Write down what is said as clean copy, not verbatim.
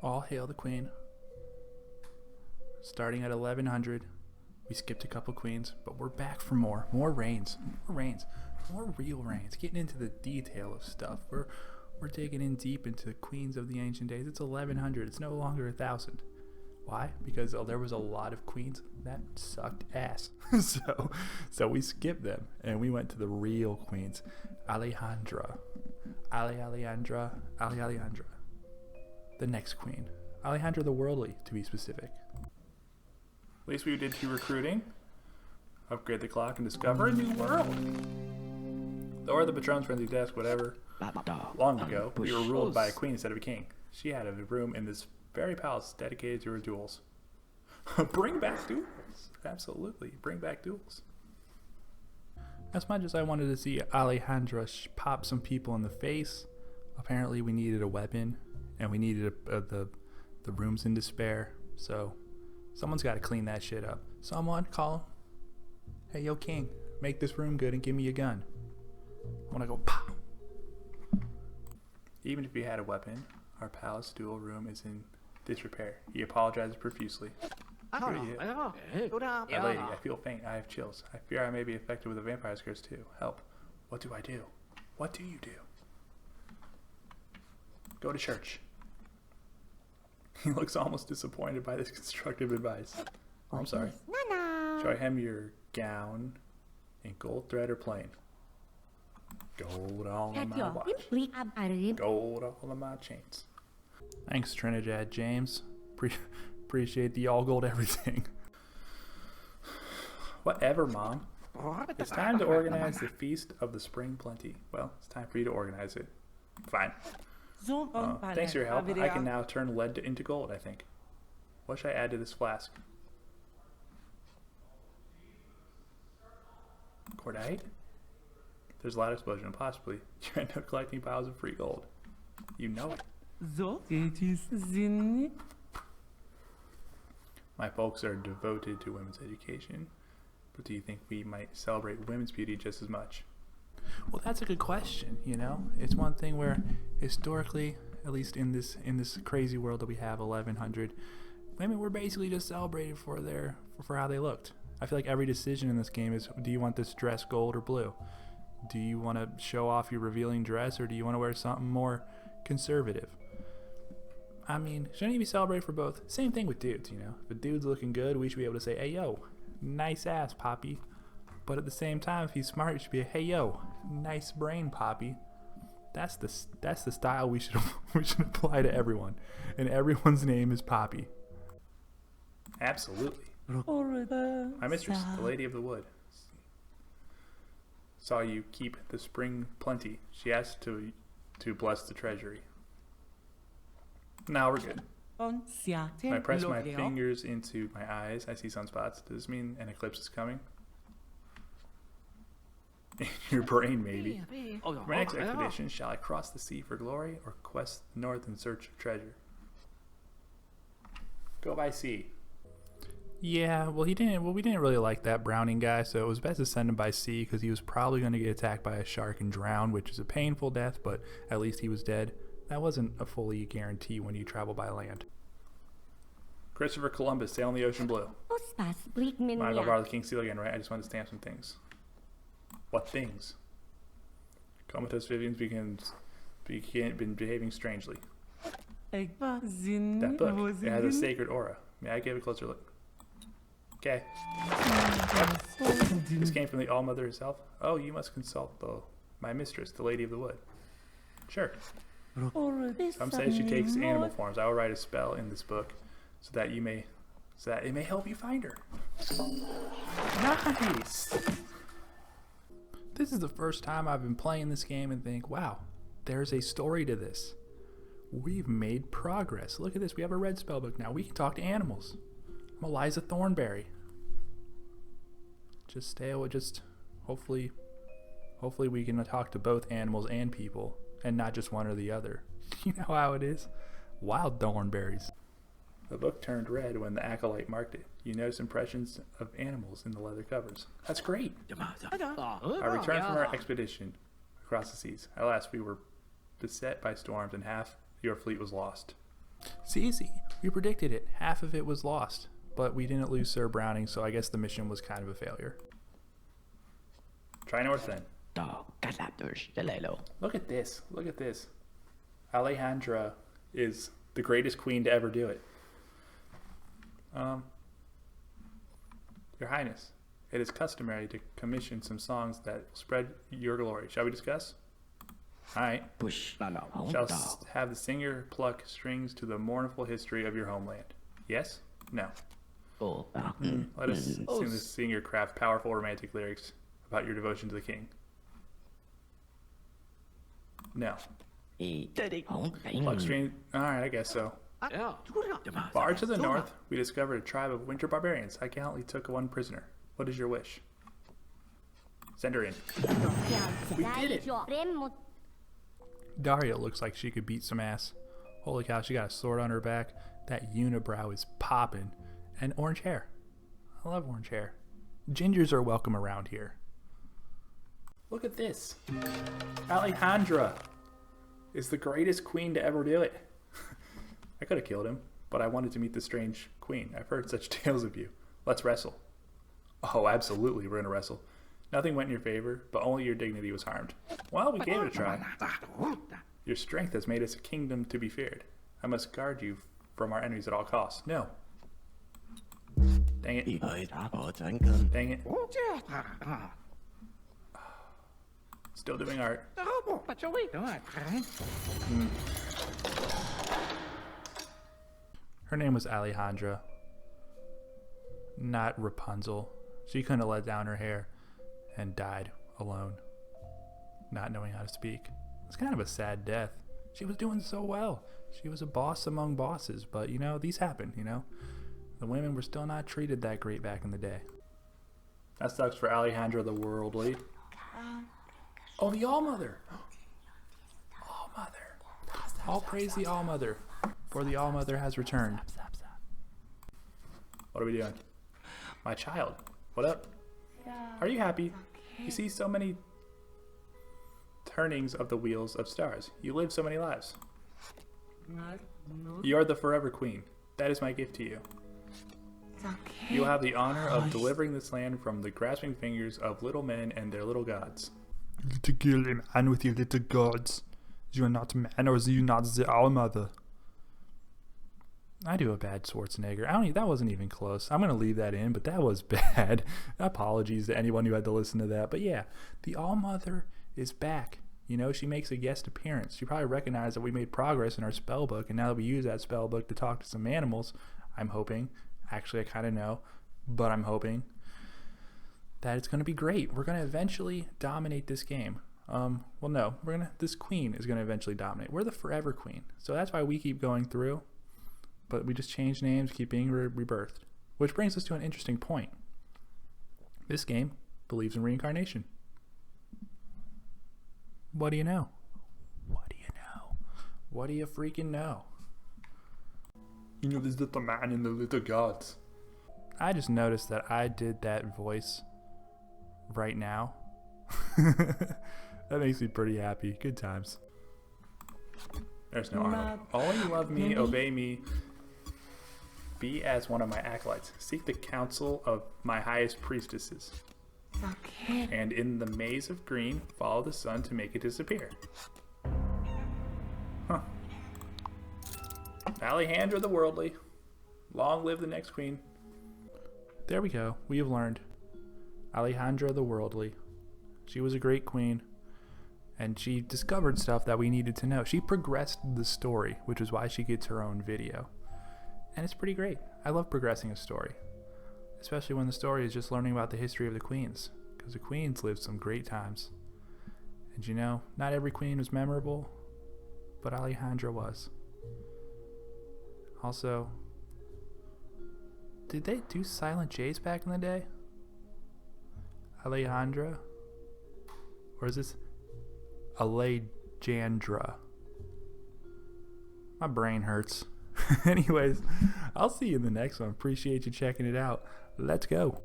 All hail the queen. Starting at 1100, we skipped a couple queens, but we're back for more reigns, more real reigns, getting into the detail of stuff. We're digging in deep into the queens of the ancient days. It's 1100, it's no longer 1000. Why? Because there was a lot of queens that sucked ass. so we skipped them and we went to the real queens. Alejandra. The next queen. Alejandra the Worldly, to be specific. At least we did 2 recruiting. Upgrade the clock and discover a new world. Or the Patron's friendly desk, whatever. Long ago, we were ruled by a queen instead of a king. She had a room in this very palace dedicated to her duels. Bring back duels. Absolutely, bring back duels. As much as I wanted to see Alejandra pop some people in the face, apparently we needed a weapon, and we needed the rooms in despair. So someone's got to clean that shit up. Someone call him. Hey, yo, king, make this room good and give me a gun. I want to go pow. Even if he had a weapon, our palace duel room is in disrepair. He apologizes profusely. My lady, I feel faint. I have chills. I fear I may be affected with a vampire's curse too. Help. What do I do? What do you do? Go to church. He looks almost disappointed by this constructive advice. Oh, I'm sorry. Show him your gown in gold thread or plain. Gold all on my watch. Gold all on my chains. Thanks, Trinidad James. Appreciate the all gold everything. Whatever, Mom. It's time to organize the Feast of the Spring Plenty. Well, it's time for you to organize it. Fine. Thanks for your help. I can now turn lead into gold, I think. What should I add to this flask? Cordite? There's a lot of explosion, possibly. You end up collecting piles of free gold. You know it. My folks are devoted to women's education, but do you think we might celebrate women's beauty just as much? Well, that's a good question, you know? It's one thing where historically, at least in this crazy world that we have, 1100, women were basically just celebrated for how they looked. I feel like every decision in this game is, do you want this dress gold or blue? Do you want to show off your revealing dress, or do you want to wear something more conservative? I mean, shouldn't you be celebrated for both? Same thing with dudes, you know? If a dude's looking good, we should be able to say, hey, yo, nice ass, Poppy. But at the same time, if he's smart, it should be a, hey, yo, nice brain, Poppy. That's the style we should apply to everyone. And everyone's name is Poppy. Absolutely. My mistress, the Lady of the Wood, saw you keep the spring plenty. She asked to bless the treasury. Now we're good. When I press my fingers into my eyes, I see sunspots. Does this mean an eclipse is coming? In your brain, maybe. For my next expedition, shall I cross the sea for glory or quest the north in search of treasure? Go by sea. Yeah, well, we didn't really like that Browning guy, so it was best to send him by sea because he was probably going to get attacked by a shark and drown, which is a painful death, but at least he was dead. That wasn't a fully guarantee when you travel by land. Christopher Columbus, sailing the ocean blue. Mind if I borrow the King's seal again, right? I just wanted to stamp some things. What things? Comatose Vivian's been behaving strangely. That book, it has a sacred aura. May I give a closer look? Okay. This came from the All-Mother herself? Oh, you must consult my mistress, the Lady of the Wood. Sure. Some say she takes animal forms. I will write a spell in this book so that it may help you find her. Nice! This is the first time I've been playing this game and think, wow, there's a story to this. We've made progress. Look at this. We have a red spell book now. We can talk to animals. I'm Eliza Thornberry. Hopefully we can talk to both animals and people and not just one or the other. You know how it is? Wild thornberries. The book turned red when the acolyte marked it. You notice impressions of animals in the leather covers. That's great. I returned from our expedition across the seas. At last we were beset by storms and half your fleet was lost. It's easy. We predicted it. Half of it was lost. But we didn't lose Sir Browning, so I guess the mission was kind of a failure. Try north then. Look at this. Look at this. Alejandra is the greatest queen to ever do it. Your Highness, it is customary to commission some songs that spread your glory. Shall we discuss? Alright. Shall have the singer pluck strings to the mournful history of your homeland. Yes? No. Let us assume the singer craft powerful romantic lyrics about your devotion to the king. No. Pluck strings. Alright, I guess so. Far to the north, we discovered a tribe of winter barbarians. I gallantly took one prisoner. What is your wish? Send her in. We did it! Daria looks like she could beat some ass. Holy cow, she got a sword on her back. That unibrow is popping. And orange hair. I love orange hair. Gingers are welcome around here. Look at this. Alejandra is the greatest queen to ever do it. I could have killed him, but I wanted to meet the strange queen. I've heard such tales of you. Let's wrestle. Oh, absolutely, we're gonna wrestle. Nothing went in your favor, but only your dignity was harmed. Well, we gave it a try. Your strength has made us a kingdom to be feared. I must guard you from our enemies at all costs. No. Dang it. Dang it. Still doing art. Her name was Alejandra, not Rapunzel. She couldn't have let down her hair and died alone, not knowing how to speak. It's kind of a sad death. She was doing so well. She was a boss among bosses, but you know, these happen, you know. The women were still not treated that great back in the day. That sucks for Alejandra the Worldly. Oh, the All-Mother. All-Mother. All praise the All-Mother, for the All-Mother has returned. What are we doing? My child. What up? Are you happy? You see so many turnings of the wheels of stars. You live so many lives. You are the forever queen. That is my gift to you. You will have the honor of delivering this land from the grasping fingers of little men and their little gods. Little girl and man with your little gods. You are not man, or are you not the All-Mother? I do a bad Schwarzenegger. That wasn't even close. I'm going to leave that in, but that was bad. Apologies to anyone who had to listen to that. But yeah, the All-Mother is back. You know, she makes a guest appearance. She probably recognized that we made progress in our spell book, and now that we use that spell book to talk to some animals, I'm hoping, actually I kind of know, but I'm hoping that it's going to be great. We're going to eventually dominate this game. Well, no, this queen is going to eventually dominate. We're the forever queen. So that's why we keep going through. But we just change names, keep being rebirthed. Which brings us to an interesting point. This game believes in reincarnation. What do you know? What do you know? What do you freaking know? You know, this little man and the little gods. I just noticed that I did that voice right now. That makes me pretty happy. Good times. There's no armor. All you love me, obey me. Be as one of my acolytes. Seek the counsel of my highest priestesses. And in the maze of green, follow the sun to make it disappear. Huh. Alejandra the Worldly. Long live the next queen. There we go. We have learned. Alejandra the Worldly. She was a great queen. And she discovered stuff that we needed to know. She progressed the story, which is why she gets her own video. And it's pretty great. I love progressing a story. Especially when the story is just learning about the history of the queens. Because the queens lived some great times. And you know, not every queen was memorable, but Alejandra was. Also, did they do Silent J's back in the day? Alejandra? Or is this Alejandra? My brain hurts. Anyways, I'll see you in the next one. Appreciate you checking it out. Let's go.